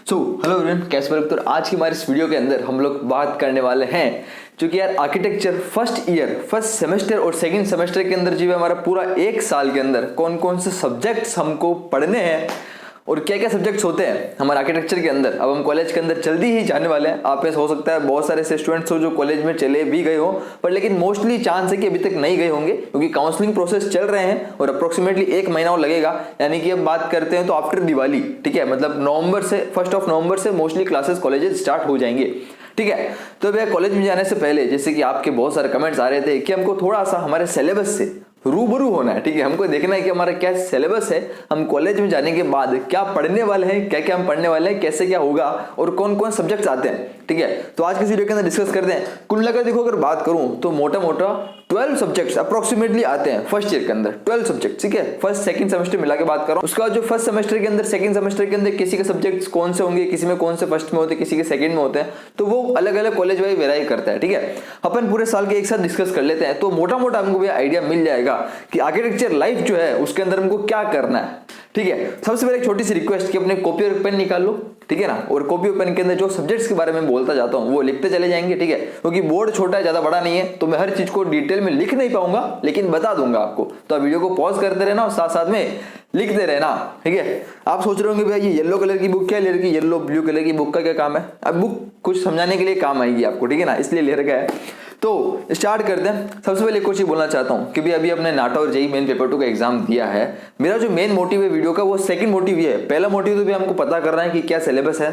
Hello everyone, कैसे हो? तो आज की हमारी इस वीडियो के अंदर हम लोग बात करने वाले हैं जो कि यार आर्किटेक्चर फर्स्ट सेमेस्टर और सेकंड सेमेस्टर के अंदर जो है हमारा पूरा एक साल के अंदर कौन कौन से सब्जेक्ट्स हमको पढ़ने हैं और क्या क्या सब्जेक्ट्स होते हैं हमारे आर्किटेक्चर के अंदर। अब हम कॉलेज के अंदर जल्दी ही जाने वाले हैं। आप में हो सकता है बहुत सारे ऐसे स्टूडेंट्स हो जो कॉलेज में चले भी गए हो, पर लेकिन मोस्टली चांस है कि अभी तक नहीं गए होंगे क्योंकि काउंसलिंग प्रोसेस चल रहे हैं और अप्रोक्सीमेटली 1 महीना और लगेगा। यानी कि अब बात करते हैं तो आफ्टर दिवाली, ठीक है, मतलब नवंबर से 1 नवंबर से मोस्टली क्लासेस कॉलेजेस स्टार्ट हो जाएंगे, ठीक है। तो भैया कॉलेज में जाने से पहले जैसे कि आपके बहुत सारे कमेंट्स आ रहे थे कि हमको थोड़ा सा हमारे सिलेबस से रूबरू होना है, ठीक है, हमको देखना है कि हमारा क्या सिलेबस है, हम कॉलेज में जाने के बाद क्या पढ़ने वाले हैं, क्या क्या हम पढ़ने वाले हैं, कैसे क्या होगा और कौन कौन सब्जेक्ट्स आते हैं, ठीक है। तो आज की वीडियो के अंदर डिस्कस करते हैं। कुल मिलाकर देखो, अगर बात करूं तो मोटा मोटा 12 सब्जेक्ट्स अप्रोक्सीमेटली आते हैं फर्स्ट ईयर के अंदर। 12 सब्जेक्ट, ठीक है, फर्स्ट सेकंड सेमेस्टर मिला के बात कर रहा हूं। उसका जो फर्स्ट सेमेस्टर के अंदर सेकंड सेमेस्टर के अंदर किसी के सब्जेक्ट्स कौन से होंगे, किसी में कौन से फर्स्ट में होते हैं, किसी के सेकंड में होते हैं, तो वो अलग अलग कॉलेज वाइज वेराई करता है, ठीक है। अपन पूरे साल के एक साथ डिस्कस कर लेते हैं तो मोटा मोटा हमको भी आइडिया मिल जाएगा कि आर्किटेक्चर लाइफ जो है उसके अंदर हमको क्या करना है, ठीक है। सबसे पहले एक छोटी सी रिक्वेस्ट कि अपने कॉपी और पेन निकाल लो, ठीक है ना, और कॉपी और पेन के अंदर जो सब्जेक्ट्स के बारे में बोलता जाता हूँ वो लिखते चले जाएंगे, ठीक है, क्योंकि बोर्ड छोटा है, ज्यादा बड़ा नहीं है, तो मैं हर चीज को डिटेल में लिख नहीं पाऊंगा लेकिन बता दूंगा आपको। तो आप वीडियो को पॉज करते रहना और साथ साथ में लिखते रहना, ठीक है। आप सोच रहे होंगे भैया ये येलो कलर की बुक क्या ले रखी, येलो ब्लू कलर की बुक का क्या काम है? अब बुक कुछ समझाने के लिए काम आएगी आपको, ठीक है ना, इसलिए ले रखा है। तो स्टार्ट करते हैं। सबसे पहले एक और चीज बोलना चाहता हूं कि भी अभी अपने नाटा और जेई मेन पेपर 2 का एग्जाम दिया है। मेरा जो मेन मोटिव है वीडियो का वो सेकंड मोटिव ये है। पहला मोटिव तो भी हमको पता करना है कि क्या सिलेबस है,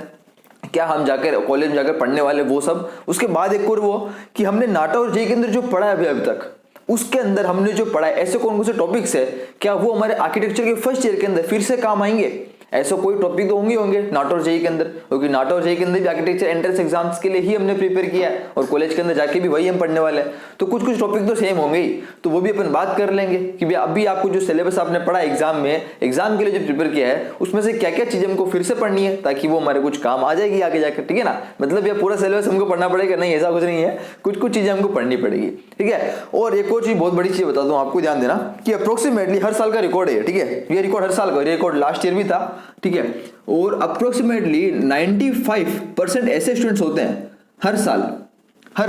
क्या हम जाकर कॉलेज में जाकर पढ़ने वाले वो सब। उसके बाद एक और वो कि हमने नाटा और जेई के अंदर जो पढ़ा है अभी तक, उसके अंदर हमने जो पढ़ा है ऐसे कौन कौन से टॉपिक्स है, क्या वो हमारे आर्किटेक्चर के फर्स्ट ईयर के अंदर फिर से काम आएंगे? ऐसा कोई टॉपिक तो होंगे नाटा और जेई के अंदर, क्योंकि नाटा और जेई के अंदर भी आर्किटेक्चर एंट्रेंस एग्जाम्स के लिए ही हमने प्रिपेयर किया है और कॉलेज के अंदर जाके भी वही हम पढ़ने वाले हैं। तो कुछ कुछ टॉपिक तो सेम होंगे ही, तो वो भी अपन बात कर लेंगे कि भाई अभी आपको जो सिलेबस आपने पढ़ा एग्जाम में, एग्जाम के लिए जो प्रिपेयर किया है उसमें से क्या क्या चीजें हमको फिर से पढ़नी है ताकि वो हमारे कुछ काम आ जाएगी आगे जाकर, ठीक है ना। मतलब ये पूरा सिलेबस हमको पढ़ना पड़ेगा नहीं, ऐसा कुछ नहीं है, कुछ कुछ चीजें हमको पढ़नी पड़ेगी, ठीक है। और एक और चीज, बहुत बड़ी चीज बता दूं आपको, ध्यान देना कि अप्रोक्सीमेटली हर साल का रिकॉर्ड है, ठीक है, ये रिकॉर्ड हर साल का, रिकॉर्ड लास्ट ईयर भी था, ठीक है, और अप्रोक्सीमेटली 95% ऐसे स्टूडेंट्स होते हैं हर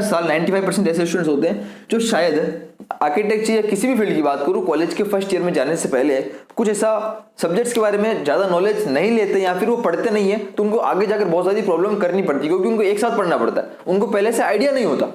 साल 95% ऐसे स्टूडेंट्स होते हैं जो शायद आर्किटेक्चर या किसी भी फील्ड की बात करूं कॉलेज के फर्स्ट ईयर में जाने से पहले कुछ ऐसा सब्जेक्ट्स के बारे में ज्यादा नॉलेज नहीं लेते या फिर वो पढ़ते नहीं है, तो उनको आगे जाकर बहुत सारी प्रॉब्लम करनी पड़ती है क्योंकि उनको एक साथ पढ़ना पड़ता है, उनको पहले से आइडिया नहीं होता,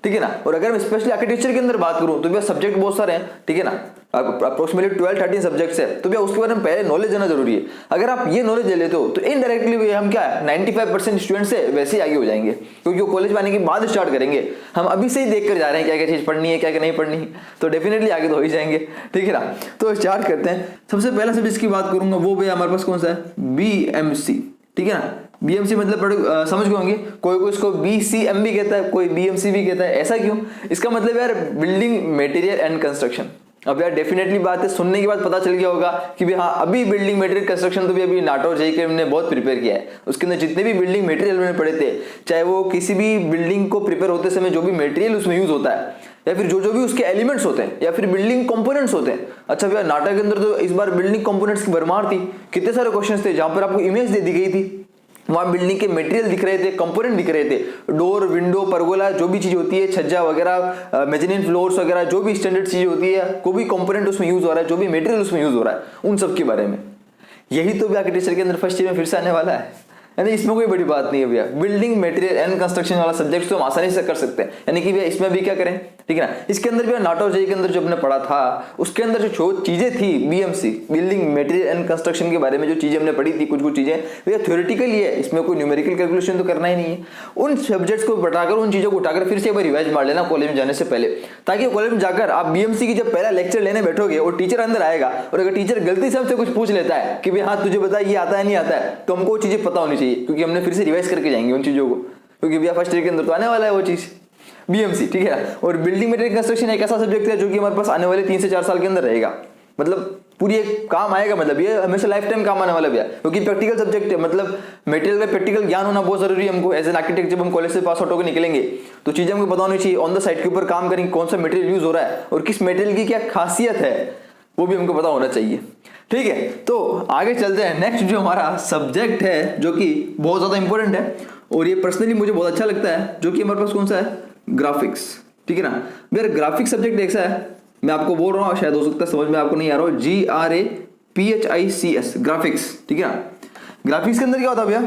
ठीक है ना। और अगर मैं स्पेशली आर्किटेक्चर के अंदर बात करूं तो भैया सब्जेक्ट बहुत सारे हैं, ठीक है ना, अप्रोक्सीमेटली 12-13 सब्जेक्ट्स है, तो भैया उसके बारे में पहले नॉलेज देना जरूरी है। अगर आप ये नॉलेज ले लेते हो तो इनडायरेक्टली हम क्या है 95% स्टूडेंट से वैसे ही आगे हो जाएंगे, क्योंकि वो कॉलेज में आने के बाद स्टार्ट करेंगे। हम अभी से ही देख कर जा रहे हैं क्या क्या चीज पढ़नी है, क्या क्या नहीं पढ़नी है, तो डेफिनेटली आगे तो हो ही जाएंगे, ठीक है ना। तो स्टार्ट करते हैं। सबसे पहला सब्जेक्ट की बात करूंगा वो भैया हमारे पास कौन सा है, BMC, ठीक है ना। BMC मतलब समझ गए होंगे, कोई कोई इसको BCM भी कहता है, कोई BMC भी कहता है। ऐसा क्यों? इसका मतलब यार बिल्डिंग मटेरियल एंड कंस्ट्रक्शन। अब यार डेफिनेटली बात है, सुनने के बाद पता चल गया होगा कि भी हाँ अभी बिल्डिंग मटेरियल कंस्ट्रक्शन तो भी अभी नाटा और जेई के हमने बहुत प्रिपेयर किया है। उसके अंदर जितने भी बिल्डिंग मटेरियल मैंने पढ़े थे, चाहे वो किसी भी बिल्डिंग को प्रिपेयर होते समय जो भी मटेरियल उसमें यूज होता है या फिर जो भी उसके एलिमेंट्स होते हैं या फिर बिल्डिंग कंपोनेंट्स होते हैं। अच्छा भैया नाटा के अंदर तो इस बार बिल्डिंग कंपोनेंट्स की भरमार थी, कितने सारे क्वेश्चन थे जहां पर आपको इमेज दे दी गई थी, वहां बिल्डिंग के मटेरियल दिख रहे थे, कंपोनेंट दिख रहे थे, डोर, विंडो, परगोला, जो भी चीज होती है, छज्जा वगैरह, मेजनीन फ्लोर्स वगैरह, जो भी स्टैंडर्ड चीज होती है, कोई भी कंपोनेंट उसमें यूज हो रहा है, जो भी मटेरियल उसमें यूज हो रहा है, उन सब के बारे में। यही तो भी आर्किटेक्चर के अंदर फर्स्ट ईयर में फिर से आने वाला है, यानी इसमें कोई बड़ी बात नहीं है भैया। बिल्डिंग मटेरियल एंड कंस्ट्रक्शन वाला सब्जेक्ट तो हम आसानी से कर सकते हैं, यानी कि भैया इसमें भी क्या करें, ठीक है ना। इसके अंदर भी नाटा और जेई के अंदर जो हमने पढ़ा था उसके अंदर जो चीजें थी BMC building material and construction के बारे में जो चीजें हमने पढ़ी थी, कुछ कुछ चीजें भैया थ्योरेटिकल ही है, इसमें कोई न्यूमेरिकल कैलकुलेशन तो करना ही नहीं है। उन सब्जेक्ट्स को बढ़ाकर, उन चीजों को उठाकर फिर से एक बार रिवाइज मार लेना कॉलेज में जाने से पहले, ताकि कॉलेज में जाकर आप BMC की जब पहला लेक्चर लेने बैठोगे और टीचर अंदर आएगा और अगर टीचर गलती से हमसे कुछ पूछ लेता है कि भाई हाँ तुझे बता ये आता है नहीं आता है, तो हमको वो चीजें पता होनी चाहिए क्योंकि हमने फिर से रिवाइज करके जाएंगे उन चीजों को, क्योंकि भैया फर्स्ट ईयर के अंदर तो आने वाला है वो चीज BMC, ठीक है। और बिल्डिंग मटेरियल कंस्ट्रक्शन एक ऐसा सब्जेक्ट है जो कि हमारे पास आने वाले 3 से 4 साल के अंदर रहेगा, मतलब पूरी एक काम आएगा, मतलब ये हमेशा लाइफ टाइम काम आने वाला भी है क्योंकि प्रैक्टिकल सब्जेक्ट है, मतलब मटेरियल का प्रैक्टिकल ज्ञान होना बहुत जरूरी है हमको। एज एन आर्किटेक्ट जब हम कॉलेज से पास आउट होकर निकलेंगे तो चीजें हमको पता होनी चाहिए, ऑन द साइट के ऊपर काम करेंगे, कौन सा मटेरियल यूज हो रहा है और किस मटेरियल की क्या खासियत है वो भी हमको पता होना चाहिए। ठीक है, तो आगे चलते हैं। नेक्स्ट जो हमारा सब्जेक्ट है जो कि बहुत ज्यादा इंपॉर्टेंट है और ये पर्सनली मुझे बहुत अच्छा लगता है, जो कि हमारे पास कौन सा है, ग्राफिक्स। ठीक है ना, मेरा ग्राफिक्स सब्जेक्ट कैसा है, मैं आपको बोल रहा हूँ, शायद हो सकता है समझ में आपको नहीं आ रहा हो, GRAPHICS, ग्राफिक्स। ठीक है ना, ग्राफिक्स के अंदर क्या होता है भैया,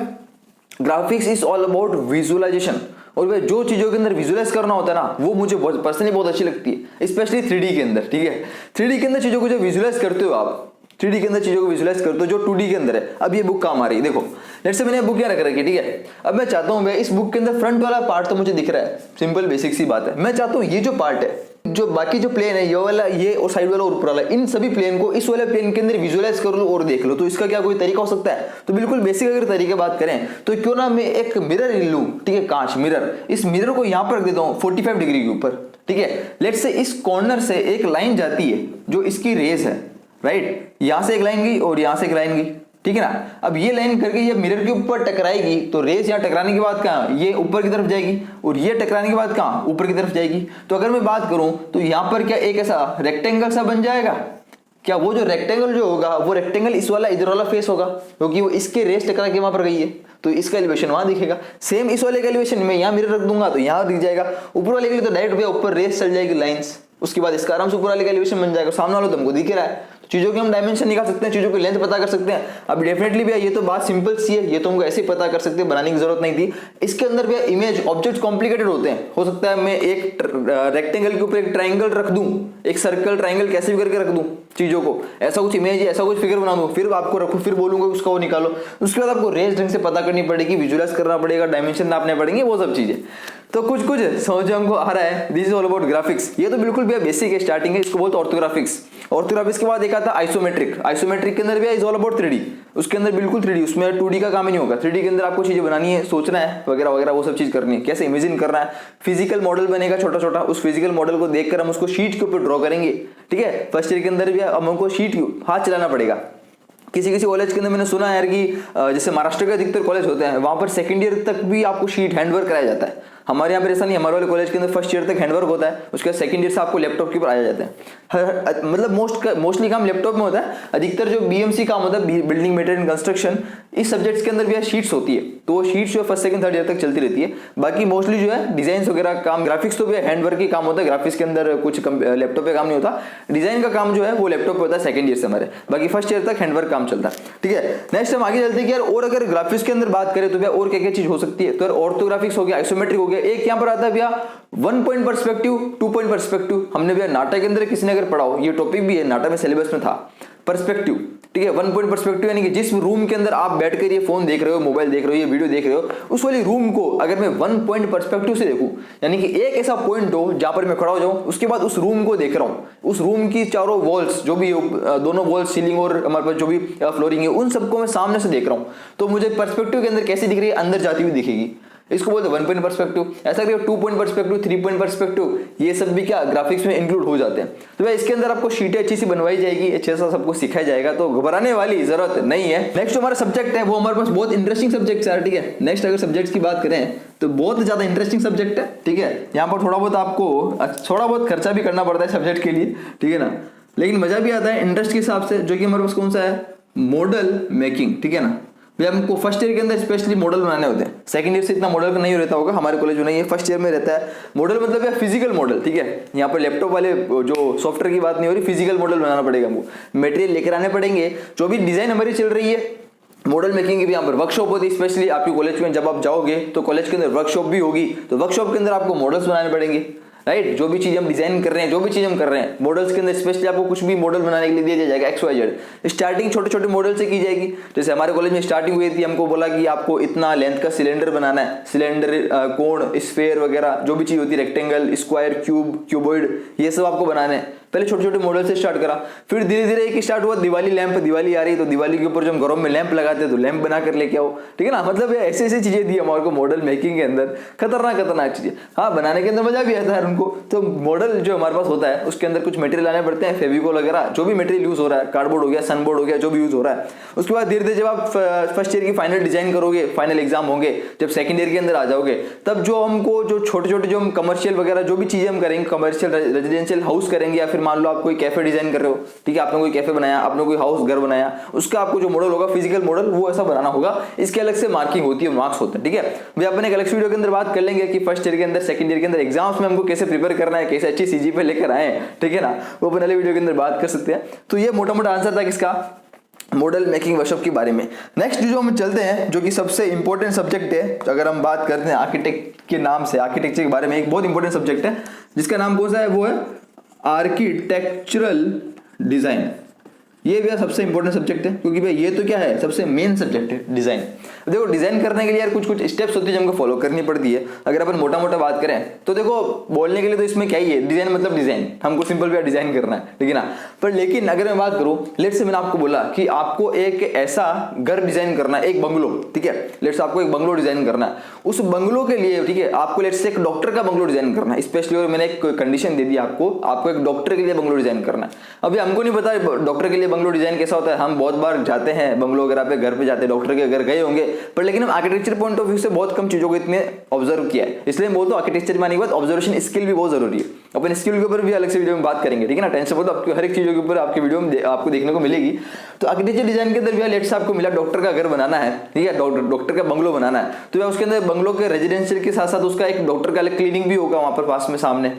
graphics is all about visualization. और भैया जो चीजों के अंदर विजुअलाइज करना होता है ना, वो मुझे पर्सनली बहुत अच्छी लगती है, स्पेशली 3D के अंदर। ठीक है, 3D के अंदर चीजों को जो विजुअलाइज करते हो आप, 3D के अंदर चीजों को विजुअलाइज करते हो जो 2D के अंदर है। अब ये बुक काम आ रही है, देखो लेट्स से मैंने बुक क्या रख रखी है। ठीक है, अब मैं चाहता हूं इस बुक के अंदर फ्रंट वाला पार्ट तो मुझे दिख रहा है, सिंपल बेसिक सी बात है। मैं चाहता हूं ये जो पार्ट है, जो बाकी जो प्लेन है, ये वाला, ये और साइड वाला और ऊपर वाला, इन सभी प्लेन को इस वाले प्लेन के अंदर विजुअलाइज कर लो और देख लो। तो इसका क्या कोई तरीका हो सकता है? तो बिल्कुल बेसिक अगर तरीके बात करें तो क्यों ना मैं एक मिरर लूं, ठीक है, कांच मिरर, इस मिरर को यहां पर रख देता हूं 45 डिग्री के ऊपर। ठीक है, लेट्स से इस कॉर्नर से एक लाइन जाती है जो इसकी रेज है, राइट, यहां से एक लाइन गई और यहां से एक लाइन गई। ठीक है ना, अब ये लाइन करके ये मिरर के ऊपर टकराएगी तो रेस यहाँ टकराने के बाद कहाँ, ये ऊपर की तरफ जाएगी और ये टकराने के बाद कहाँ, ऊपर की तरफ जाएगी। तो अगर मैं बात करूं तो यहाँ पर क्या एक ऐसा रेक्टेंगल सा बन जाएगा क्या? वो जो रेक्टेंगल जो होगा वो रेक्टेंगल इस वाला इधर वाला फेस होगा, क्योंकि वो इसके रेस टकरा के वहां पर गई है, तो इसका एलिवेशन वहां दिखेगा। सेम इस वाले का एलिवेशन में यहाँ मिरर रख दूंगा तो यहाँ दिख जाएगा। ऊपर वाले के लिए तो डायरेक्ट भैया ऊपर रेस चल जाएगी लाइंस, उसके बाद इसका आराम से ऊपर वाले का एलिवेशन बन जाएगा, सामने वाला तुमको दिख रहा है। चीजों के हम डायमेंशन निकाल सकते हैं, चीजों की लेंथ पता कर सकते हैं। अब डेफिनेटली भैया ये तो बात सिंपल सी है, ये तुमको ऐसे ही पता कर सकते हैं, बनाने की जरूरत नहीं थी। इसके अंदर भैया इमेज ऑब्जेक्ट कॉम्प्लिकेटेड होते हैं, हो सकता है मैं एक रेक्टेंगल के ऊपर एक ट्राइंगल रख दूं, एक सर्कल ट्राइंगल कैसे भी करके रख दूं चीजों को, ऐसा कुछ इमेज ऐसा कुछ फिगर बना दूं, फिर आपको रखूं, फिर बोलूंगा उसका वो निकालो। उसके बाद आपको रेंज ढंग से पता करनी पड़ेगी, विजुअलाइज करना पड़ेगा, डायमेंशन नापने पड़ेंगे, वो सब चीजें। तो कुछ कुछ समझ हमको आ रहा है। This is all about graphics. ये तो बिल्कुल भैया बेसिक है, स्टार्टिंग है, इसको बोलते हैं ऑर्थोग्राफिक्स। ऑर्थोग्राफिक्स के बाद एक आता है आइसोमेट्रिक। आइसोमेट्रिक के अंदर भैया इज ऑल अबाउट 3D, उसके अंदर बिल्कुल 3D, उसमें 2D का काम ही नहीं होगा। 3D के अंदर आपको चीजें बनानी है, सोचना है वगैरह वगैरह, वो सब चीज करनी है, कैसे इमेजिन करना है। फिजिकल मॉडल बनेगा छोटा छोटा, उस फिजिकल मॉडल को देखकर हम उसको शीट के ऊपर ड्रॉ करेंगे। ठीक है, फर्स्ट ईयर के अंदर भी हमको शीट हाथ चलाना पड़ेगा। किसी किसी कॉलेज के अंदर मैंने सुना है यार कि जैसे महाराष्ट्र के अधिकतर कॉलेज होते हैं, वहां पर सेकंड ईयर तक भी आपको शीट हैंडवर्क कराया जाता है। हमारे यहाँ पर ऐसा नहीं, हमारे वाले कॉलेज के अंदर फर्स्ट ईयर तक हैंडवर्क होता है, उसके बाद सेकंड ईयर से आपको लैपटॉप के ऊपर आया जाते हैं। मतलब मोस्टली काम लैपटॉप में होता है। अधिकतर जो BMC काम होता है, बिल्डिंग मटेरियल कंस्ट्रक्शन, इस सब्जेक्ट्स के अंदर भी शीट्स होती है, तो वो शीट्स जो फर्स्ट सेकंड थर्ड ईयर तक चलती रहती है। बाकी मोस्टली जो है डिजाइन वगैरह काम, ग्राफिक्स तो भी हैंडवर्क ही काम होता है, ग्राफिक्स के अंदर कुछ लैपटॉप पे काम नहीं होता। डिजाइन का काम जो है वो लैपटॉप पे होता है सेकंड ईयर से हमारे, बाकी फर्स्ट ईयर तक हैंडवर्क काम चलता है। ठीक है, नेक्स्ट हम आगे चलते हैं कि यार और अगर ग्राफिक्स के अंदर बात करें तो भैया और क्या क्या चीज हो सकती है। तो यार ऑर्थोग्राफिक्स हो गया, आइसोमेट्रिक हो गया, एक यहाँ पर आता है भैया 1 पॉइंट पर्सपेक्टिव, 2 पॉइंट पर्सपेक्टिव। हमने भैया नाटक के अंदर किसी ने अगर पढ़ा हो, ये टॉपिक भी है नाटक में सिलेबस में था, पर्सपेक्टिव। ठीक है, 1 पॉइंट पर्सपेक्टिव यानी कि जिस रूम के अंदर आप बैठकर ये फोन देख रहे हो, मोबाइल देख रहे हो, ये वीडियो देख रहे हो, उस वाली रूम को अगर मैं 1 पॉइंट पर्सपेक्टिव से देखूं, यानी कि एक ऐसा पॉइंट हो जहां पर मैं खड़ा हो जाऊं, उसके बाद उस रूम को देख रहा हूं, उस रूम की चारों वॉल्स जो भी दोनों वॉल्स, सीलिंग और हमारे पास जो भी फ्लोरिंग है, उन सबको मैं सामने से देख रहा हूं, तो मुझे पर्सपेक्टिव के अंदर कैसी दिख रही है, अंदर जाती हुई दिखेगी। इसको बोलते हैं 1 पॉइंट पर्सपेक्टिव। ऐसा करिए 2 पॉइंट पर्सपेक्टिव, 3 पॉइंट पर्सपेक्टिव, ये सब भी क्या ग्राफिक्स में इंक्लूड हो जाते हैं। तो भाई इसके अंदर आपको शीटें अच्छी सी बनवाई जाएगी, अच्छे सा सबको सिखाया जाएगा, तो घबराने वाली जरूरत नहीं है। नेक्स्ट हमारा सब्जेक्ट है, वो हमारे पास बहुत इंटरेस्टिंग सब्जेक्ट है। ठीक है, नेक्स्ट अगर सब्जेक्ट्स की बात करें तो बहुत ज्यादा इंटरेस्टिंग सब्जेक्ट है। ठीक है, यहाँ पर थोड़ा बहुत आपको थोड़ा बहुत खर्चा भी करना पड़ता है सब्जेक्ट के लिए, ठीक है ना, लेकिन मजा भी आता है इंटरेस्ट के हिसाब से, जो कि हमारे पास कौन सा है, मॉडल मेकिंग। ठीक है ना, भैया हमको फर्स्ट ईयर के अंदर स्पेशली मॉडल बनाने होते हैं, सेकंड ईयर से इतना मॉडल का नहीं रहता होगा, हमारे कॉलेज में नहीं है, फर्स्ट ईयर में रहता है मॉडल। मतलब यार फिजिकल मॉडल। ठीक है, यहाँ पर लैपटॉप वाले जो सॉफ्टवेयर की बात नहीं हो रही, फिजिकल मॉडल बनाना पड़ेगा हमको, मटेरियल लेकर आने पड़ेंगे, जो भी डिजाइन हमारी चल रही है। मॉडल मेकिंग की भी यहाँ पर वर्कशॉप होती है, स्पेशली आपकी कॉलेज में जब आप जाओगे तो कॉलेज के अंदर वर्कशॉप भी होगी, तो वर्कशॉप के अंदर आपको मॉडल्स बनाने पड़ेंगे, राइट। जो भी चीज हम डिजाइन कर रहे हैं, जो भी चीज हम कर रहे हैं, मॉडल्स के अंदर स्पेशली आपको कुछ भी मॉडल बनाने के लिए दिया जाएगा XYZ। स्टार्टिंग छोटे छोटे मॉडल से की जाएगी। जैसे हमारे कॉलेज में स्टार्टिंग हुई थी, हमको बोला कि आपको इतना लेंथ का सिलेंडर बनाना है, सिलेंडर, कोण, स्फेयर वगैरह जो भी चीज होती है, रेक्टेंगल, स्क्वायर, क्यूब, क्यूबॉइड, ये सब आपको बनाना है। पहले छोटे छोटे मॉडल से स्टार्ट करा, फिर धीरे धीरे एक स्टार्ट हुआ दिवाली लैंप। दिवाली आ रही है तो दिवाली के ऊपर जो हम घरों में लैंप लगाते हैं तो लैंप बना कर लेके आओ। ठीक है ना, मतलब ऐसी ऐसी चीजें दी हमारे को मॉडल मेकिंग के अंदर, खतरनाक खतरनाक चीजें। हाँ, बनाने के अंदर मजा भी आता है उनको। तो मॉडल जो हमारे पास होता है उसके अंदर कुछ मटेरियल लाने पड़ते हैं, फेविकोल वगैरह, जो भी मटेरियल यूज हो रहा है, कार्डबोर्ड हो गया, सनबोर्ड हो गया, जो भी यूज हो रहा है। उसके बाद धीरे धीरे जब आप फर्स्ट ईयर की फाइनल डिजाइन करोगे, फाइनल एग्जाम होंगे, जब सेकंड ईयर के अंदर आ जाओगे, तब जो हमको जो छोटे छोटे जो हम कमर्शियल वगैरह जो भी चीजें हम करेंगे, कमर्शियल रेजिडेंशियल हाउस करेंगे या फिर मान लो आप कोई कैफे डिजाइन कर रहे हो, ठीक है, आपने कोई कैफे बनाया, आपने कोई हाउस घर बनाया, उसका आपको जो मॉडल होगा फिजिकल मॉडल वो ऐसा बनाना होगा, इसके अलग से मार्किंग होती है, मार्क्स होते हैं, ठीक है। भाई अपन एक अलग वीडियो के अंदर बात कर लेंगे कि फर्स्ट ईयर के अंदर सेकंड ईयर के अंदर एग्जाम्स में हमको कैसे प्रिपेयर करना है, कैसे अच्छी सीजी पे लेकर आए, ठीक है ना, वो अपन अगले वीडियो के अंदर बात कर सकते हैं। तो ये मोटा मोटा आंसर था किसका, मॉडल मेकिंग वर्कशॉप के बारे में। नेक्स्ट जो हम चलते हैं, जो कि सबसे इंपॉर्टेंट सब्जेक्ट है, अगर हम बात करते हैं आर्किटेक्ट के नाम से, आर्किटेक्चर के बारे में एक बहुत इंपॉर्टेंट सब्जेक्ट है जिसका नाम कौन सा है, वो है आर्किटेक्चरल डिजाइन। ये भी सबसे इंपॉर्टेंट सब्जेक्ट है, क्योंकि भाई ये तो क्या है, सबसे मेन सब्जेक्ट है डिजाइन। देखो डिजाइन करने के लिए यार कुछ कुछ स्टेप्स होती है जो हमको फॉलो करनी पड़ती है। अगर अपन मोटा मोटा बात करें तो देखो बोलने के लिए तो इसमें क्या ही है, डिजाइन मतलब डिजाइन, हमको सिंपल भी डिजाइन करना है, ठीक है ना। पर लेकिन अगर मैं बात करूं, लेट्स से मैंने आपको बोला कि आपको एक ऐसा घर डिजाइन करना है, एक बंगलो, ठीक है, लेट्स आपको एक बंगलो डिजाइन करना है, उस बंगलो के लिए, ठीक है, आपको लेट्स से एक डॉक्टर का बंगलो डिजाइन करना है स्पेशली, और मैंने एक कंडीशन दे दी आपको एक डॉक्टर के लिए बंगलो डिजाइन करना है। अभी हमको नहीं पता डॉक्टर के लिए बंगलो डिजाइन कैसा होता है, हम बहुत बार जाते हैं बंगलो वगैरह पे, घर पे जाते हैं, डॉक्टर के घर गए होंगे, पर लेकिन हम आर्किटेक्चर पॉइंट ऑफ व्यू से बहुत कम चीजों को इतने ऑब्जर्व किया है, इसलिए बोलते हैं आर्किटेक्चर माने के बाद ऑब्जर्वेशन स्किल भी बहुत जरूरी है। अपन स्किल के ऊपर भी अलग से वीडियो में बात करेंगे, ठीक है ना, टेंशन बोलते आपको हर एक चीजों के ऊपर आपकी वीडियो में आपको देखने को मिलेगी। तो आर्किटेक्चर डिजाइन के अंदर भी लेट्स आपको मिला डॉक्टर का घर बनाना है, ठीक है, डॉक्टर का बंगलो बनाना है, तो उसके अंदर बंगलो के रेजिडेंशियल के साथ साथ उसका एक डॉक्टर का अलग क्लिनिक भी होगा वहां पर पास में सामने,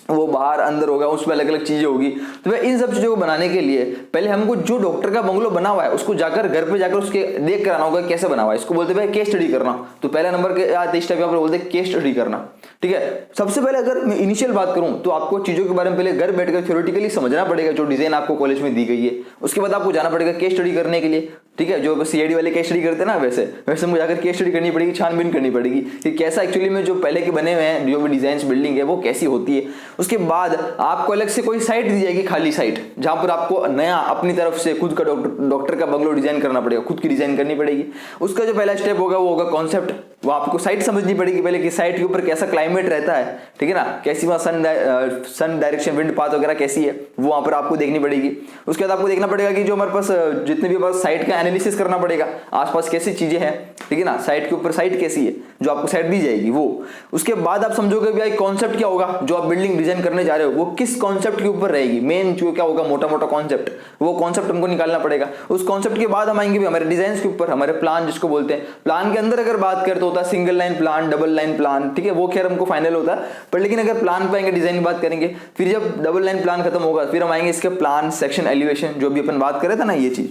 वो बाहर अंदर होगा, उसमें अलग अलग चीजें होगी। तो इन सब चीजों को बनाने के लिए पहले हमको जो डॉक्टर का बंगलो बना हुआ है उसको जाकर घर पे जाकर उसके देख कर आना होगा कैसे बना हुआ है, इसको बोलते हैं केस स्टडी करना। तो पहला नंबर के स्टेप यहाँ पर बोलते हैं केस स्टडी करना, ठीक है। सबसे पहले अगर मैं इनिशियल बात करूं तो आपको चीजों के बारे में पहले घर बैठकर थ्योरेटिकली समझना पड़ेगा, जो डिजाइन आपको कॉलेज में दी गई है, उसके बाद आपको जाना पड़ेगा केस स्टडी करने के लिए, ठीक है, जो सीआईडी वाले केस स्टडी करते हैं ना, वैसे मुझे जाकर केस स्टडी करनी पड़ेगी, छानबीन करनी पड़ेगी कि कैसा एक्चुअली में जो पहले के बने हुए हैं जो भी डिजाइन बिल्डिंग है वो कैसी होती है। उसके बाद आपको अलग से कोई साइट दी जाएगी, खाली साइट, जहां पर आपको नया अपनी तरफ से खुद का डॉक्टर का बंगलो डिजाइन करना पड़ेगा, खुद की डिजाइन करनी पड़ेगी। उसका जो पहला स्टेप होगा वो होगा कॉन्सेप्ट, वो आपको साइट समझनी पड़ेगी पहले कि साइट के ऊपर कैसा क्लाइमेट रहता है, ठीक है ना, कैसी वहां सन डायरेक्शन, विंड पाथ वगैरह कैसी है, वो वहां पर आपको देखनी पड़ेगी। उसके बाद आपको देखना पड़ेगा कि जो हमारे पास जितने भी हमारे साइट का एनालिसिस करना पड़ेगा, आसपास कैसी चीजें हैं, ठीक है ना, साइट के ऊपर साइट कैसी है, जो आपको साइट दी जाएगी वो। उसके बाद आप समझोगे भाई कॉन्सेप्ट क्या होगा, जो आप बिल्डिंग डिजाइन करने जा रहे हो वो किस कॉन्सेप्ट के ऊपर रहेगी, मेन जो क्या होगा मोटा मोटा कॉन्सेप्ट, वो कॉन्सेप्ट हमको निकालना पड़ेगा। उस कॉन्सेप्ट के बाद हम आएंगे भी हमारे डिजाइन के ऊपर, हमारे प्लान जिसको बोलते हैं। प्लान के अंदर अगर बात करते होता है single line plan, double line plan, ठीक है, वो खैर हमको फाइनल होता है, पर लेकिन अगर प्लान पे आएंगे डिजाइन की बात करेंगे, फिर जब डबल लाइन प्लान खत्म होगा फिर हम आएंगे इसके प्लान सेक्शन एलिवेशन, जो भी अपन बात कर रहे थे ना, ये चीज,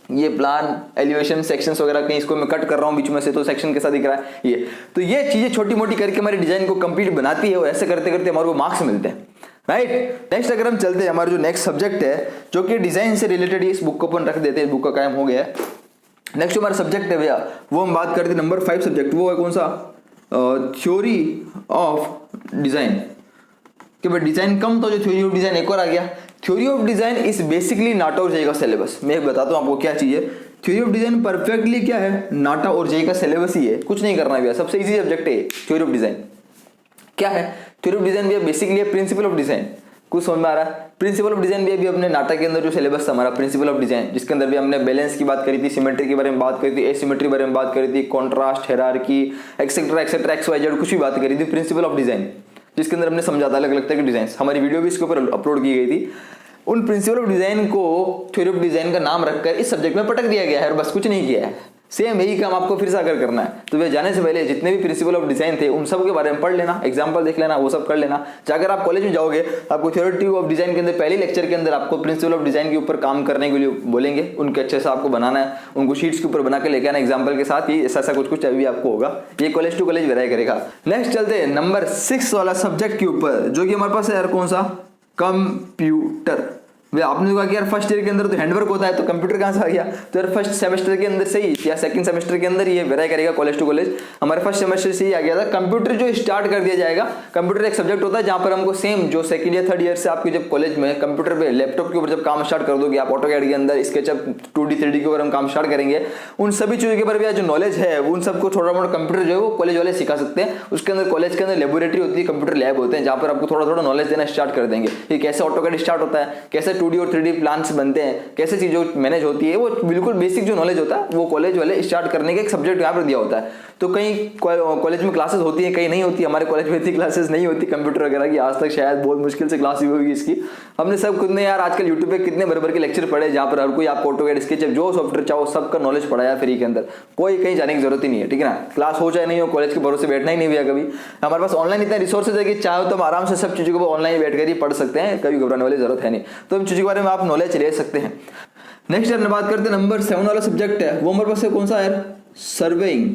ये प्लान एलिवेशन सेक्शंस वगैरह, कहीं इसको मैं कट कर रहा हूं बीच में से तो सेक्शन कैसा दिख रहा है ये, तो ये चीजें छोटी मोटी करके हमारी डिजाइन को कंप्लीट बनाती है, और ऐसे करते करते हमारे को मार्क्स मिलते हैं, राइट। नेक्स्ट अगर हम चलते हैं, हमारा जो नेक्स्ट सब्जेक्ट है जो कि डिजाइन से रिलेटेड, इस बुक को अपन रख देते हैं, बुक का कायम हो गया है। नेक्स्ट हमारा सब्जेक्ट है भैया, वो हम बात करते हैं नंबर 5 सब्जेक्ट, वो है कौन सा, थ्योरी ऑफ डिजाइन। कि भाई डिजाइन कम तो जो थ्योरी ऑफ डिजाइन एक और आ गया। Theory of design is basically NATA और जेई का सिलेबस। मैं बताता हूं आपको क्या चीज है। थ्योरी ऑफ डिजाइन परफेक्टली क्या है, नाटा और जेई का सिलेबस ही है, कुछ नहीं करना भैया, सबसे इजी सब्जेक्ट है थ्योरी ऑफ डिजाइन। क्या है थ्योरी ऑफ डिजाइन भैया, बेसिकली प्रिंसिपल ऑफ डिजाइन। कुछ समझ में आ रहा है? प्रिंसिपल ऑफ डिजाइन भी अभी अपने नाटक के अंदर जो सिलेबस था हमारा प्रिंसिपल ऑफ डिजाइन, जिसके अंदर भी हमने बैलेंस की बात करी थी, सिमेट्री के बारे में बात करी थी, एसिमेट्री के बारे में बात करी थी, contrast, hierarchy, etcetera etcetera, X Y Z कुछ भी बात करी थी, प्रिंसिपल ऑफ डिजाइन, जिसके अंदर हमने समझा था अलग अलग तरह के डिजाइन। हमारी वीडियो भी इसके ऊपर अपलोड की गई थी। उन प्रिंसिपल ऑफ डिजाइन को थ्योरी ऑफ डिजाइन का नाम रखकर इस सब्जेक्ट में पटक दिया गया है और बस कुछ नहीं किया है। सेम यही काम आपको फिर से अगर करना है तो वे जाने से पहले जितने भी प्रिंसिपल ऑफ डिजाइन थे उन सब के बारे में पढ़ लेना, एग्जांपल देख लेना, वो सब कर लेना। जाकर आप कॉलेज में जाओगे आपको थ्योरी ऑफ डिजाइन के अंदर पहले लेक्चर के अंदर आपको प्रिंसिपल ऑफ डिजाइन के ऊपर काम करने के लिए बोलेंगे, उनके अच्छे से आपको बनाना है, उनको शीट्स के ऊपर बना के लेके आना एग्जाम्पल के साथ, ही ऐसा कुछ कुछ अभी आपको होगा। ये कॉलेज टू कॉलेज वेराई करेगा। नेक्स्ट चलते हैं नंबर 6 वाला सब्जेक्ट के ऊपर, जो कि हमारे पास है यार कौन सा, कंप्यूटर। वे आपने कहा कि यार फर्स्ट ईयर के अंदर तो हैंडवर्क होता है तो कंप्यूटर कहां से आ गया, तो यार फर्स्ट सेमेस्टर के अंदर से ही या सेकंड सेमेस्टर के अंदर ये वेराई करेगा कॉलेज टू कॉलेज। हमारे फर्स्ट सेमेस्टर से ही आ गया था कंप्यूटर, जो स्टार्ट कर दिया जाएगा। कंप्यूटर एक सब्जेक्ट होता है जहां पर हमको सेम जो सेकंड या थर्ड ईयर से आपके जब कॉलेज में कंप्यूटर पे लैपटॉप के ऊपर जब काम स्टार्ट कर दोगे आप, ऑटोकैड के अंदर स्केचअप 2D 3D के ऊपर हम काम स्टार्ट करेंगे, उन सभी चीजों के ऊपर भी जो नॉलेज है उन सबको थोड़ा मोटा कंप्यूटर जो है वो कॉलेज वाले सिखा सकते हैं। उसके अंदर कॉलेज के अंदर लेबोरेटरी होती है, कंप्यूटर लैब होते हैं जहां पर आपको थोड़ा थोड़ा नॉलेज देना स्टार्ट कर देंगे कि कैसे ऑटोकैड स्टार्ट होता है, कैसे 2D और 3D प्लान्स बनते हैं, कैसे चीज़ों मैनेज होती है, वो बिल्कुल बेसिक जो नॉलेज होता है वो कॉलेज वाले स्टार्ट करने का एक सब्जेक्ट यहाँ पर दिया होता है। तो कई कॉलेज में क्लासेस होती हैं, कहीं नहीं होती। हमारे कॉलेज में इतनी क्लासेस नहीं होती कंप्यूटर वगैरह की, आज तक शायद बहुत मुश्किल से क्लास हुई होगी इसकी। हमने सब खुद ने यार आजकल यूट्यूब पे कितने भर के लेक्चर पढ़े, जहाँ पर हर कोई आपको ऑटोकैड, स्केचअप, जो सॉफ्टवेयर चाहो सबका नॉलेज पढ़ाया फ्री के अंदर। कोई कहीं जाने की जरूरत ही नहीं है, ठीक है ना। क्लास हो चाहे नहीं हो, कॉलेज के भरोसे बैठना ही नहीं हुआ कभी। हमारे पास ऑनलाइन इतने रिसोर्सेज है कि चाहे तो हम आराम से सब चीज़ों को ऑनलाइन बैठ कर ही पढ़ सकते हैं, कभी घबराने वाली जरूरत है नहीं। तो इन चीज़ों के बारे में आप नॉलेज ले सकते हैं। नेक्स्ट हम बात करते हैं नंबर 7 वाला सब्जेक्ट है, वो हमारे पास कौन सा है, सर्वेइंग।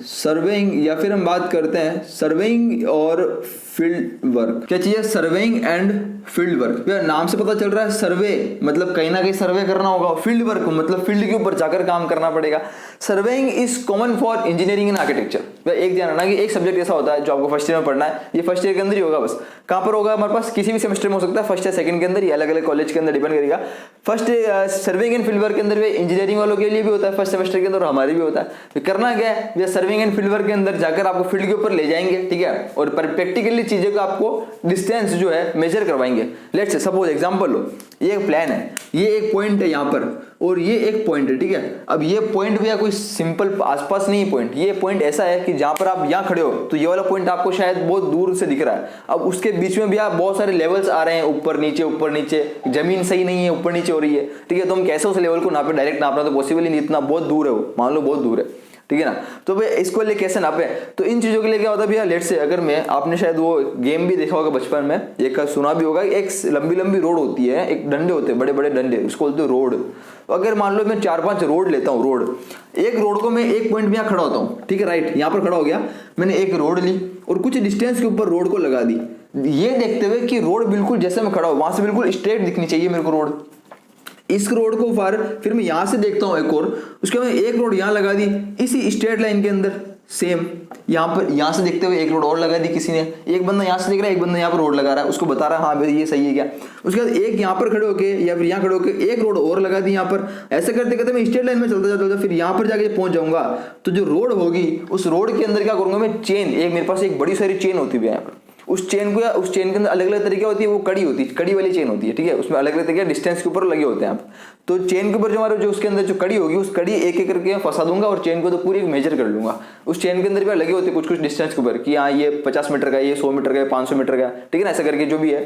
सर्वेइंग या फिर हम बात करते हैं सर्वेइंग और फील्ड वर्क। क्या चीज है, सर्वेइंग एंड फील्ड वर्क। यार नाम से पता चल रहा है सर्वे मतलब कहीं ना कहीं सर्वे करना होगा, फील्ड वर्क मतलब फील्ड के ऊपर जाकर काम करना पड़ेगा। Surveying is common for engineering and architecture. एक ध्यान रखना कि एक सब्जेक्ट ऐसा होता है जो आपको फर्स्ट ईयर में पढ़ना है, ये फर्स्ट ईयर के अंदर ही होगा। बस कहाँ पर होगा हमारे पास, किसी भी सेमेस्टर में हो सकता है, फर्स्ट या सेकंड के अंदर, ये अलग अलग कॉलेज के अंदर डिपेंड करेगा। First surveying and field work के अंदर भी इंजीनियरिंग वालों के लिए भी होता है फर्स्ट सेमेस्टर के अंदर, हमारे भी होता है। तो करना क्या है, सर्वेइंग एंड फील्ड वर्क के अंदर जाकर आपको फील्ड के ऊपर ले जाएंगे, ठीक है, और प्रैक्टिकली चीजें को आपको डिस्टेंस जो है मेजर करवाएंगे। लेट्स से सपोज एग्जांपल लो, ये एक प्लान है, ये एक पॉइंट है यहाँ पर और ये एक पॉइंट है, ठीक है। अब ये पॉइंट भी कोई सिंपल आसपास नहीं पॉइंट, ये पॉइंट ऐसा है कि जहां पर आप यहाँ खड़े हो तो ये वाला पॉइंट आपको शायद बहुत दूर से दिख रहा है। अब उसके बीच में भी आप बहुत सारे लेवल्स आ रहे हैं, ऊपर नीचे, जमीन सही नहीं है, ऊपर नीचे हो रही है, ठीक है। तो हम कैसे उस लेवल को नापे, डायरेक्ट नापना तो पॉसिबल ही नहीं, इतना बहुत दूर है वो, मान लो बहुत दूर है, ठीक है ना। तो भाई इसको लिए कैसे नापे, तो इन चीजों के लिए क्या होता है भैया, लेट से अगर मैं, आपने शायद वो गेम भी देखा होगा बचपन में, एक सुना भी होगा, एक लंबी लंबी रोड होती है, एक डंडे होते हैं, बड़े बड़े डंडे, उसको बोलते हैं रोड। अगर मान लो मैं 4-5 रोड लेता हूँ, रोड, एक रोड को मैं एक पॉइंट में यहाँ खड़ा होता हूँ, ठीक है, राइट, यहाँ पर खड़ा हो गया, मैंने एक रोड ली और कुछ डिस्टेंस के ऊपर रोड को लगा दी, ये देखते हुए कि रोड बिल्कुल जैसे मैं खड़ा हूँ वहां से बिल्कुल स्ट्रेट दिखनी चाहिए मेरे को रोड। इस रोड को फिर मैं यहां से देखता हूं एक और, उसके बाद एक रोड यहां लगा दी इसी स्ट्रेट लाइन के अंदर, सेम यहां से देखते हुए एक रोड और लगा दी किसी ने, एक बंदा यहां से देख रहा है, एक बंदा यहां पर रोड लगा रहा है, उसको बता रहा है हाँ भाई ये सही है क्या। उसके बाद एक यहां पर खड़े होके या फिर यहां खड़े होके एक रोड और लगा दी यहां पर, ऐसे करते करते मैं स्ट्रेट लाइन में चलता फिर यहां पर जाके पहुंच जाऊंगा। तो जो रोड होगी उस रोड के अंदर क्या करूंगा मैं, चेन, एक मेरे पास एक बड़ी सारी चेन होती है यहाँ पर, उस चेन को, या उस चेन के अंदर अलग अलग तरीके होती है, वो कड़ी होती है, कड़ी वाली चेन होती है, ठीक है, उसमें अलग अलग तरीके डिस्टेंस के ऊपर लगे होते हैं आप। तो चेन के ऊपर जो हमारे जो उसके अंदर जो कड़ी होगी, उस कड़ी एक एक करके फंसा दूंगा और चेन को तो पूरी मेजर कर लूंगा। उस चेन के अंदर भी लगे होते हैं कुछ कुछ डिस्टेंस के ऊपर कि हाँ ये 50 मीटर का, ये 100 मीटर का, 500 मीटर का, ठीक है ना, ऐसा करके जो भी है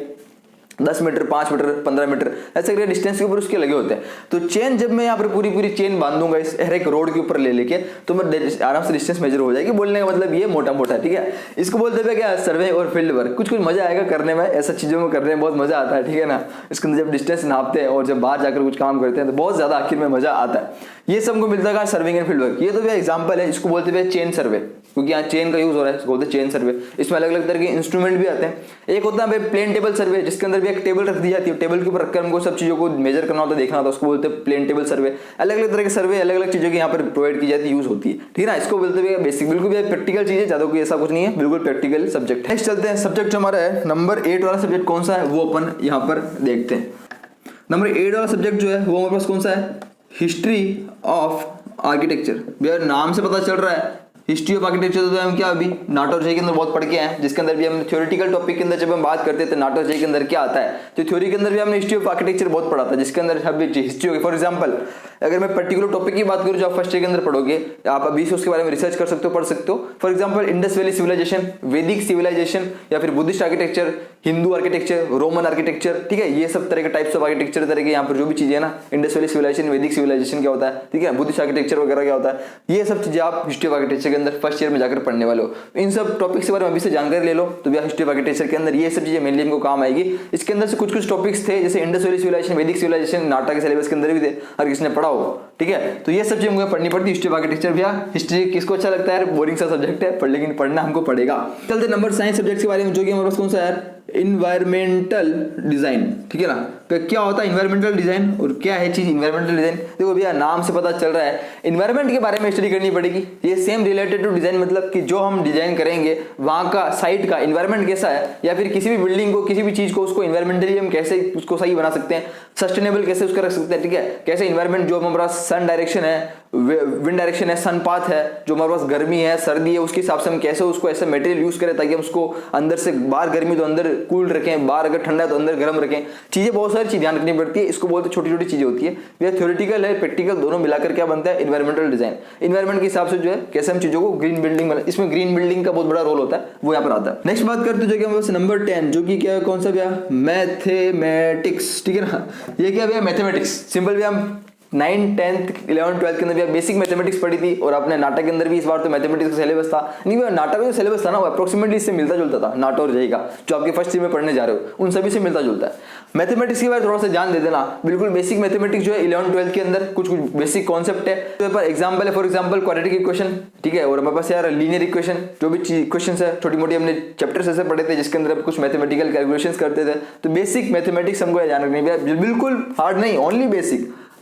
10 मीटर, 5 मीटर, 15 मीटर, ऐसे करके डिस्टेंस के ऊपर उसके लगे होते हैं। तो चेन जब मैं यहाँ पर पूरी चेन बांध दूंगा इस हर एक रोड के ऊपर ले लेके, तो मैं आराम से डिस्टेंस मेजर हो जाएगी। बोलने का मतलब ये मोटा मोटा, ठीक है। इसको बोलते हैं क्या, सर्वे और फील्ड वर्क। कुछ मजा आएगा करने में, ऐसा चीजों को करने में बहुत मजा आता है, ठीक है ना। इसके अंदर जब डिस्टेंस नापते हैं और जब बाहर जाकर कुछ काम करते हैं तो बहुत ज्यादा आखिर में मजा आता है। ये सबको मिलता है सर्विंग एंड फील्ड वर्क। ये तो भैया एग्जांपल है, इसको बोलते हैं चेन सर्वे, क्योंकि यहाँ चेन का यूज हो रहा है, इसको बोलते हैं चेन सर्वे। इसमें अलग अलग तरह के इंस्ट्रूमेंट भी आते हैं। एक होता है प्लेन टेबल सर्वे, जिसके अंदर भी एक टेबल रख दी जाती है, टेबल के ऊपर रखकर हमको सब चीजों को मेजर करना होता है, देखना होता है, उसको बोलते हैं प्लेन टेबल सर्वे। अलग अलग तरह के सर्वे, अलग अलग चीजों की यहाँ पर प्रोवाइड की जाती है, यूज होती है, ठीक है ना। इसको बोलते हैं बेसिक, बिल्कुल भी प्रैक्टिकल चीज है, ज्यादा कोई ऐसा कुछ नहीं है, बिल्कुल प्रैक्टिकल सब्जेक्ट। नेक्स्ट चलते हैं, सब्जेक्ट हमारा है नंबर 8 वाला सब्जेक्ट कौन सा है वो अपन यहाँ पर देखते हैं। नंबर 8 वाला सब्जेक्ट जो है वो हमारे पास कौन सा है, हिस्ट्री ऑफ आर्किटेक्चर। भैया नाम से पता चल रहा है हिस्ट्री ऑफ आर्किटेक्चर, तो हम क्या अभी नाटो जे के अंदर बहुत पढ़ के हैं, जिसके अंदर भी हम थ्योरेटिकल टॉपिक के अंदर जब हम बात करते थे नाटो जे के अंदर क्या आता है, तो थ्योरी के अंदर भी हमने हिस्ट्री ऑफ आर्किटेक्चर बहुत पढ़ा था, जिसके अंदर अभी हिस्ट्री होगी। फॉर एग्जांपल अगर मैं पर्टिकुलर टॉपिक की बात करूं जो आप फर्स्ट ईयर के अंदर पढ़ोगे, आप अभी से उसके बारे में रिसर्च कर सकते हो, पढ़ सकते हो। For example Indus valley civilization, Vedic civilization, या फिर Buddhist architecture, Hindu architecture, Roman architecture, ठीक है, ये सब तरह के टाइप्स ऑफ आर्किटेक्चर तरह के यहाँ पर जो भी चीजें है ना, Indus valley civilization, Vedic civilisation क्या होता है, ठीक है, बुद्धिस्ट आर्किटेक्चर वगैरह क्या होता है, ये सब चीजें आप हिस्ट्री ऑफ आर्किटेक्चर के अंदर फर्स्ट ईयर में जाकर पढ़ने वाले हो। इन सब टॉपिक्स के बारे में अभी से जानकारी ले लो, तो भैया हिस्ट्री ऑफ आर्किटेक्चर के अंदर ये सब चीजें मेनली हमको काम आएगी। इसके अंदर से कुछ कुछ टॉपिक्स थे जैसे Indus valley civilization, Vedic civilisation, नाटा के सिलेबस के अंदर भी थे, हर किसी ने पढ़ा हो, ठीक है। तो ये सब चीजें हमको पढ़नी पड़ती है हिस्ट्री ऑफ आर्किटेक्चर। भैया हिस्ट्री किसको अच्छा लगता है, बोरिंग सा सब्जेक्ट है, पर लेकिन पढ़ना हमको पड़ेगा। चलते नंबर साइंस सब्जेक्ट के बारे में, जो कि हमारे पास कौन सा है, इन्वायरमेंटल डिजाइन, ठीक है ना। तो क्या होता है इन्वायरमेंटल डिजाइन और क्या है चीज इन्वायरमेंटल डिजाइन, देखो भैया नाम से पता चल रहा है इन्वायरमेंट के बारे में स्टडी करनी पड़ेगी। ये सेम रिलेटेड टू डिजाइन, मतलब कि जो हम डिजाइन करेंगे वहां का साइट का इन्वायरमेंट कैसा है, या फिर किसी भी बिल्डिंग को, किसी भी चीज को, उसको इन्वायरमेंटली हम कैसे उसको सही बना सकते हैं, सस्टेनेबल कैसे उसका रख सकते हैं, ठीक है। कैसे इन्वायरमेंट जो हमारे पास सन डायरेक्शन है, विंड डायरेक्शन है, सन पाथ है, जो हमारे पास गर्मी है, सर्दी है, उसके हिसाब से हम कैसे उसको ऐसा मटेरियल यूज करें ताकि हम उसको अंदर से बाहर गर्मी तो अंदर कूल रखें, बाहर अगर ठंडा है तो अंदर गर्म रखें। चीजें बहुत सारी सारी चीज ध्यान रखनी पड़ती है, इसको बोलते छोटी छोटी चीजें होती है। यह थ्योरेटिकल है, प्रैक्टिकल, दोनों मिलाकर क्या बनता है, इन्वायरमेंटल डिजाइन। इन्वायरमेंट के हिसाब से जो है कैसे हम चीजों को ग्रीन बिल्डिंग बना, इसमें ग्रीन बिल्डिंग का बहुत बड़ा रोल होता है, वो यहाँ पर आता है। नेक्स्ट बात करते हैं जो कि हमारे पास नंबर 10, जो कि क्या, कौन सा भैया, मैथमेटिक्स, ठीक है ना। ये क्या भैया, मैथमेटिक्स। सिंपल भैया, हम 9, 10, 11, 12 के अंदर भी बेसिक मैथमेटिक्स पढ़ी थी, और अपने नाटक के अंदर भी इस बार तो मैथमेटिक्स का सिलेबस था। नहीं भैया, नाटक में जो सिलेबस था ना वो अप्रोक्सीमेटली इससे मिलता जुलता था, नाटो और जेई का जो आपके फर्स्ट ईयर में पढ़ने जा रहे हो उन सभी से मिलता जुलता है। मैथमेटिक्स के बारे में थोड़ा सा ध्यान दे देना, बिल्कुल बेसिक मैथमेटिक्स जो है 11, 12 के अंदर कुछ बेसिक कॉन्सेप्ट है। तो पर एग्जाम्पल है, फॉर एग्जाम्पल क्वाड्रेटिक इक्वेशन, ठीक है, और हमारे पास यार लीनियर इक्वेशन, जो भी इक्वेशन है छोटी मोटी हमने चैप्टर्स ऐसे पढ़े थे जिसके अंदर कुछ मैथमेटिकल कैलकुलेशंस करते थे। तो बेसिक मैथमेटिक्स हमको ध्यान रखनी है, बिल्कुल हार्ड नहीं,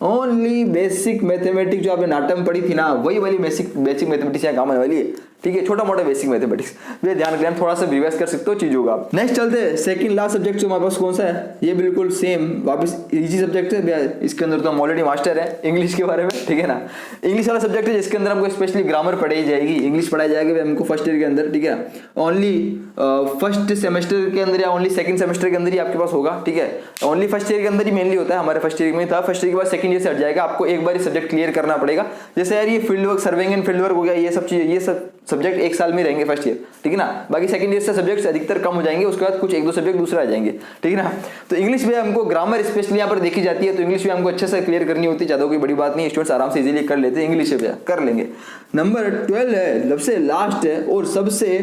ओनली बेसिक मैथमेटिक्स जो आपने नाटक में पढ़ी थी ना, वही वाली बेसिक मैथमेटिक्स यहाँ काम आने वाली है, ठीक है, छोटा मोटा बेसिक मैथमेटिक्स। ये ध्यान रखना, थोड़ा सा रिवाइज कर सकते हो चीजों का। नेक्स्ट चलते हैं, सेकंड लास्ट सब्जेक्ट जो हमारे पास कौन सा है, ये बिल्कुल सेम वापस इजी सब्जेक्ट है, इसके अंदर तो हम ऑलरेडी मास्टर है इंग्लिश के बारे में, ठीक है ना। इंग्लिश वाला सब्जेक्ट है जिसके अंदर हमको स्पेशली ग्रामर पढ़ाई जाएगी, इंग्लिश पढ़ाई जाएगी हमको फर्स्ट ईयर के अंदर, ठीक है ना। ओनली फर्स्ट सेमेस्टर के अंदर या ओनली सेकंड सेमेस्टर के अंदर ही आपके पास होगा, ठीक है। ओनली फर्स्ट ईयर के अंदर ही मेनली होता है, हमारे फर्स्ट ईयर में था, फर्स्ट ईयर के बाद सेकंड ईयर से हट जाएगा, आपको एक बार सब्जेक्ट क्लियर करना पड़ेगा। जैसे यार ये field work, surveying and field work हो गया, ये सब चीजें, ये सब सब्जेक्ट एक साल में रहेंगे फर्स्ट ईयर, ठीक है ना। बाकी सेकंड ईयर से सब्जेक्ट्स अधिकतर कम हो जाएंगे, उसके बाद कुछ एक दो सब्जेक्ट दूसरे आ जाएंगे, ठीक है ना। तो इंग्लिश में हमको ग्रामर स्पेशली यहाँ पर देखी जाती है, तो इंग्लिश में हमको अच्छे से क्लियर करनी होती है, ज्यादा कोई बड़ी बात नहीं, स्टूडेंट्स आराम से इजीली कर लेते हैं, इंग्लिश में कर लेंगे। नंबर 12 है, सबसे लास्ट है और सबसे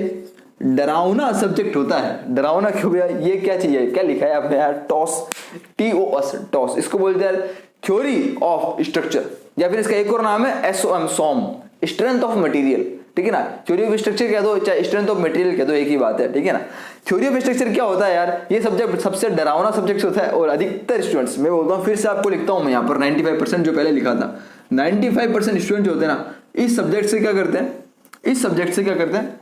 डरावना सब्जेक्ट होता है। डरावना क्यों भैया, ये क्या चीज है, क्या लिखा है आपने यार, टॉस, TOS, टॉस, इसको बोलते हैं थ्योरी ऑफ स्ट्रक्चर, या फिर इसका एक और नाम है SOM, सॉम, स्ट्रेंथ ऑफ मटेरियल, ठीक है ना। थ्योरी ऑफ स्ट्रक्चर कह दो चाहे स्ट्रेंथ ऑफ मटेरियल कह दो, एक ही बात है, ठीक है ना। थ्योरी ऑफ स्ट्रक्चर क्या होता है यार, ये सब्जेक्ट सबसे डरावना सब्जेक्ट होता है, और अधिकतर स्टूडेंट्स, मैं बोलता हूँ फिर से आपको लिखता हूँ मैं यहाँ पर 95% जो पहले लिखा था, 95% स्टूडेंट जो होते हैं ना, इस सब्जेक्ट से क्या करते हैं,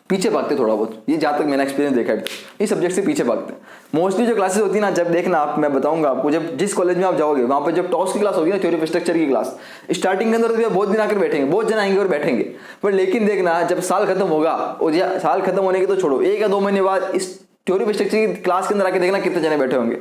पीछे भागते थोड़ा बहुत। ये जहां तक मैंने एक्सपीरियंस देखा है, इस सब्जेक्ट से पीछे भागते हैं। मोस्टली जो क्लासेस होती है ना, जब देखना आप, मैं बताऊंगा आपको, जब जिस कॉलेज में आप जाओगे वहां पर जब टॉस की क्लास होगी ना, थ्योरी ऑफ स्ट्रक्चर की क्लास, स्टार्टिंग के अंदर तो बहुत दिन आकर बैठेंगे, बहुत जन आएंगे और बैठेंगे, पर लेकिन देखना जब साल खत्म होगा, और साल खत्म होने के तो छोड़ो, 1 या 2 महीने बाद इस थ्योरी ऑफ स्ट्रक्चर की क्लास के अंदर आके देखना कितने जने बैठे होंगे।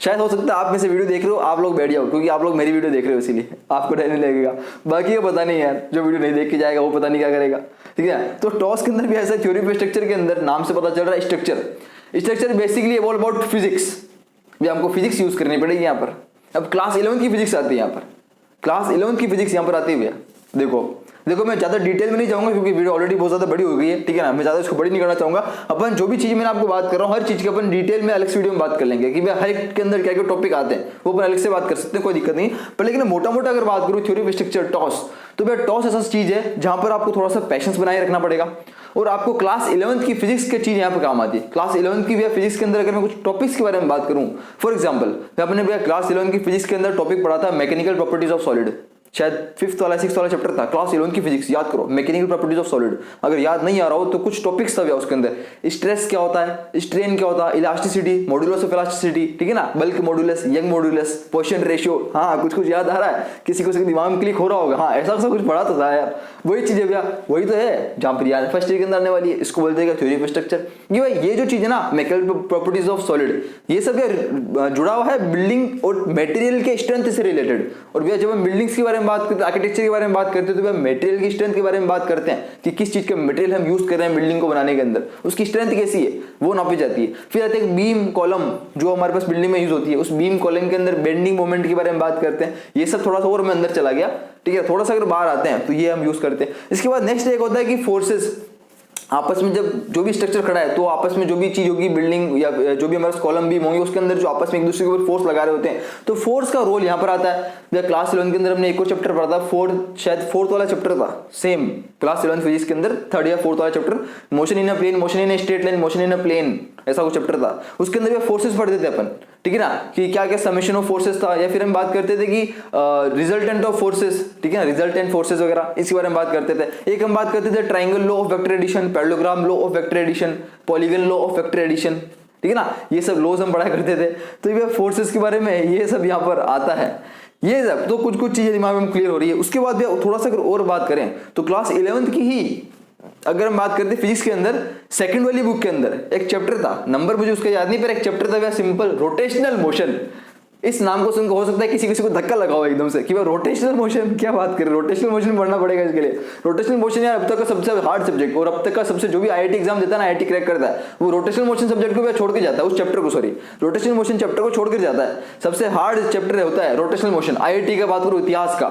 शायद हो सकता है आप में से वीडियो देख रहे हो, आप लोग बैठ जाओ, क्योंकि आप लोग मेरी वीडियो देख रहे हो, इसीलिए आपको डर नहीं लगेगा। बाकी को पता नहीं यार, जो वीडियो नहीं देख के जाएगा वो पता नहीं क्या करेगा, ठीक है। तो टॉस के अंदर भी ऐसा, थ्योरी ऑफ स्ट्रक्चर के अंदर नाम से पता चल रहा है structure basically all about physics, भी हमको फिजिक्स यूज करनी पड़ेगी यहाँ पर। अब क्लास 11 की फिजिक्स आती है यहाँ पर, क्लास 11 की फिजिक्स यहाँ पर आती है। देखो मैं ज्यादा डिटेल में नहीं जाऊंगा क्योंकि वीडियो ऑलरेडी बहुत ज्यादा बड़ी हो गई है, ठीक है ना। मैं ज्यादा इसको बड़ी नहीं करना चाहूंगा। अपन जो भी चीज मैंने आपको बात कर रहा हूँ, हर चीज के अपन डिटेल में अलग से वीडियो में बात कर लेंगे कि भाई हर एक के अंदर क्या क्या टॉपिक आते हैं, वो अपन अलग से बात कर सकते हैं, कोई दिक्कत नहीं। पर लेकिन मोटा मोटा अगर बात करूँ थ्योरी ऑफ स्ट्रक्चर टॉस, तो भाई टॉस ऐसा चीज है जहां पर आपको थोड़ा सा पैशंस बनाए रखना पड़ेगा, और आपको क्लास 11th की फिजिक्स की चीज यहाँ पे काम आती है। क्लास 11th की फिजिक्स के अंदर अगर मैं कुछ टॉपिक्स के बारे में बात करूं, फॉर एग्जांपल अपने भैया क्लास 11 की फिजिक्स के अंदर टॉपिक पढ़ा था मैकेनिकल प्रॉपर्टीज ऑफ सॉलिड, शायद 5th वाला 6th वाला चैप्टर था, क्लास 11 की फिजिक्स, याद करो, मैकेनिकल प्रॉपर्टीज ऑफ सॉलिड। अगर याद नहीं आ रहा हो तो कुछ टॉपिक्स था उसके अंदर, स्ट्रेस क्या होता है, स्ट्रेन क्या होता है, इलास्टिसिटी, मॉड्यूलस ऑफ इलास्टिसिटी, ठीक है ना, bulk modulus, young modulus, position ratio, हाँ कुछ याद आ रहा है, किसी को दिमाग में क्लिक हो रहा होगा, हाँ ऐसा कुछ पढ़ा तो था यार। वही चीज है भैया, वही तो है जहां पर यार फर्स्ट ईयर के अंदर आने वाली है, इसको बोलते हैं थ्योरी ऑफ स्ट्रक्चर। ये जो चीज है ना मैकेनिकल प्रॉपर्टीज ऑफ सॉलिड, ये सब जुड़ा हुआ है बिल्डिंग और मटेरियल के स्ट्रेंथ से रिलेटेड। और भैया जब हम बिल्डिंग्स के बारे में बात करते हैं, आर्किटेक्चर के बारे में बात करते हैं, तो भैया मटेरियल की स्ट्रेंथ के बारे में बात करते हैं कि किस चीज का मटेरियल हम यूज कर रहे हैं बिल्डिंग को बनाने के अंदर, उसकी स्ट्रेंथ कैसी है वो नापी जाती है। फिर आते हैं बीम कॉलम, जो हमारे पास बिल्डिंग में यूज होती है, उस बीम कॉलम के अंदर बेंडिंग मोमेंट के बारे में बात करते हैं। ये सब थोड़ा सा और मैं अंदर चला गया, ठीक है, थोड़ा सा अगर बाहर आते हैं तो ये हम यूज करते हैं। इसके बाद नेक्स्ट एक होता है कि फोर्सेस, आपस में जब जो भी स्ट्रक्चर खड़ा है तो आपस में जो भी चीज होगी बिल्डिंग या जो भी हमारे कॉलम बीम होंगे उसके अंदर जो आपस में एक दूसरे के ऊपर फोर्स लगा रहे होते हैं, तो फोर्स का रोल यहाँ पर आता है। क्लास 11 के अंदर हमने एक और चैप्टर पढ़ा था, शायद 4th वाला चैप्टर था, सेम क्लास 11 फिजिक्स के अंदर 3rd या 4th वाला chapter, motion in a plane, motion in a straight line, motion in a plane, ऐसा कुछ चैप्टर था। उसके अंदर भी फोर्सेस पढ़ते थे अपन, ठीक है ना, कि क्या क्या समेशन ऑफ फोर्सेस था, या फिर हम बात करते थे कि रिजल्टेंट ऑफ फोर्सेस, ठीक है ना, रिजल्टेंट फोर्सेस वगैरह, इसके बारे में बात करते थे। एक हम बात करते थे triangle law of vector addition, parallelogram law of vector addition, polygon law of vector addition, ठीक है ना, ये सब लॉज हम पढ़ा करते थे। तो ये फोर्सेस के बारे में ये सब यहाँ पर आता है। ये सब तो कुछ चीजें दिमाग में क्लियर हो रही है। उसके बाद भी थोड़ा सा अगर और बात करें तो क्लास 11th की ही अगर हम बात करते फिजिक्स के अंदर सेकंड वाली बुक के अंदर एक चैप्टर था, नंबर मुझे उसका याद नहीं, पर एक चैप्टर था भैया सिंपल, रोटेशनल मोशन। इस नाम को सुनकर हो सकता है किसी किसी को धक्का लगा हो एकदम से कि भाई रोटेशनल मोशन क्या बात करें, रोटेशनल मोशन पढ़ना पड़ेगा इसके लिए। रोटेशनल मोशन यार अब तक का सबसे हार्ड सब्जेक्ट, और अब तक का सबसे जो भी आईआईटी एग्जाम देता है ना, आईआईटी क्रैक करता है, वो रोटेशनल मोशन सब्जेक्ट को भी छोड़ के जाता है, उस चैप्टर को, सॉरी रोटेशनल मोशन चैप्टर को छोड़ कर जाता है। सबसे हार्ड चैप्टर होता है रोटेशनल मोशन। आईआईटी का बात करो इतिहास का,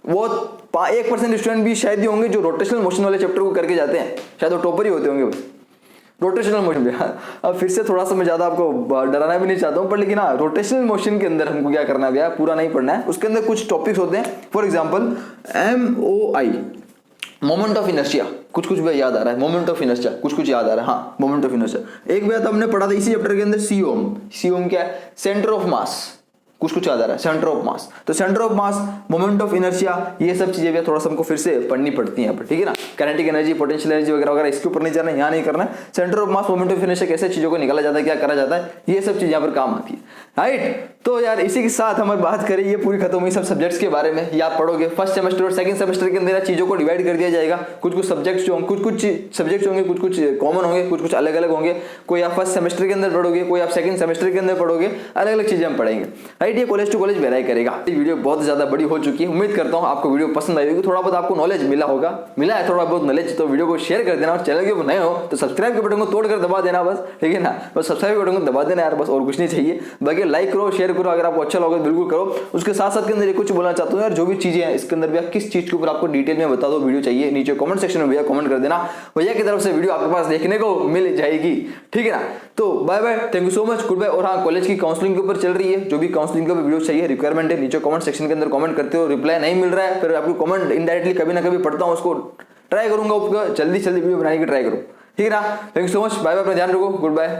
वो 1% स्टूडेंट भी शायद ही होंगे जो रोटेशनल मोशन वाले चैप्टर को करके जाते हैं, शायद वो टॉपर ही होते होंगे बस। रोटेशनल मोशन भी, अब फिर से थोड़ा सा मैं ज्यादा आपको डराना भी नहीं चाहता हूँ, पर लेकिन हाँ रोटेशनल मोशन के अंदर हमको क्या करना है भैया, पूरा नहीं पढ़ना है। उसके अंदर कुछ टॉपिक्स होते हैं, for example MOI, moment of inertia, कुछ कुछ भैया याद आ रहा है, मोमेंट ऑफ इनर्शिया कुछ कुछ याद आ रहा है, हाँ मोमेंट ऑफ इनर्शिया। एक भैया तो हमने पढ़ा था इसी चैप्टर के अंदर सीओम क्या है, सेंटर ऑफ मास, कुछ कुछ याद आ रहा है, सेंटर ऑफ मास। तो centre of mass, moment of inertia, ये सब चीजें भी थोड़ा सा हमको फिर से पढ़नी पड़ती हैं यहाँ पर, ठीक है ना। काइनेटिक एनर्जी, पोटेंशियल एनर्जी वगैरह वगैरह इसके ऊपर नहीं जाना, यहाँ नहीं करना है। Centre of mass, moment of inertia, कैसे चीजों को निकाला जाता है, क्या करा जाता है, ये सब चीज यहाँ पर काम आती है, राइट। तो यार इसी के साथ हमारी बात करें, ये पूरी खत्म हुई सब सब्जेक्ट्स के बारे में। ये आप पढ़ोगे फर्स्ट सेमेस्टर और सेकंड सेमेस्टर के अंदर चीजों को डिवाइड कर दिया जाएगा। कुछ कुछ सब्जेक्ट्स जो कुछ कुछ सब्जेक्ट्स होंगे, कुछ कुछ कॉमन होंगे, कुछ कुछ अलग अलग होंगे। कोई आप फर्स्ट सेमेस्टर के अंदर पढ़ोगे, कोई आप सेकंड सेमेस्टर के अंदर पढ़ोगे, अलग अलग चीजें हम पढ़ेंगे, राइट। ये कॉलेज टू कॉलेज वेरी करेगा। ये वीडियो बहुत ज्यादा बड़ी हो चुकी है, उम्मीद करता हूँ आपको वीडियो पसंद आई होगी, थोड़ा बहुत आपको नॉलेज मिला होगा, मिला है थोड़ा बहुत नॉलेज, तो वीडियो को शेयर कर देना, और चैनल के ऊपर नए हो तो सब्सक्राइब के बटन को तोड़कर दबा देना बस, ठीक है ना। बस सब्सक्राइब बटन को दबा देना यार, बस और कुछ नहीं चाहिए। बाकी लाइक करो, शेयर करो, अगर आपको अच्छा लगा बिल्कुल करो। उसके साथ साथ के अंदर कुछ बोलना चाहता हूँ यार, जो भी चीजें हैं इसके अंदर भैया किस चीज के ऊपर आपको डिटेल में बता दो वीडियो चाहिए, नीचे कमेंट सेक्शन में भैया कमेंट कर देना, भैया की तरफ से वीडियो आपके पास देखने को मिल जाएगी, ठीक है ना। तो bye bye, thank you so much, good bye. और हाँ, कॉलेज की काउंसलिंग के ऊपर चल रही है, जो भी काउंसलिंग का वीडियो चाहिए, रिक्वायरमेंट है, नीचे कमेंट सेक्शन के अंदर कमेंट करते हो, रिप्लाई नहीं मिल रहा है, फिर आपको कमेंट इनडायरेक्टली कभी ना कभी पढ़ता हूँ, उसको ट्राई करूंगा, उसका जल्दी वीडियो बनाने की ट्राई करूँ, ठीक है ना। Thank you so much, bye bye, अपना ध्यान रखो, गुड बाय।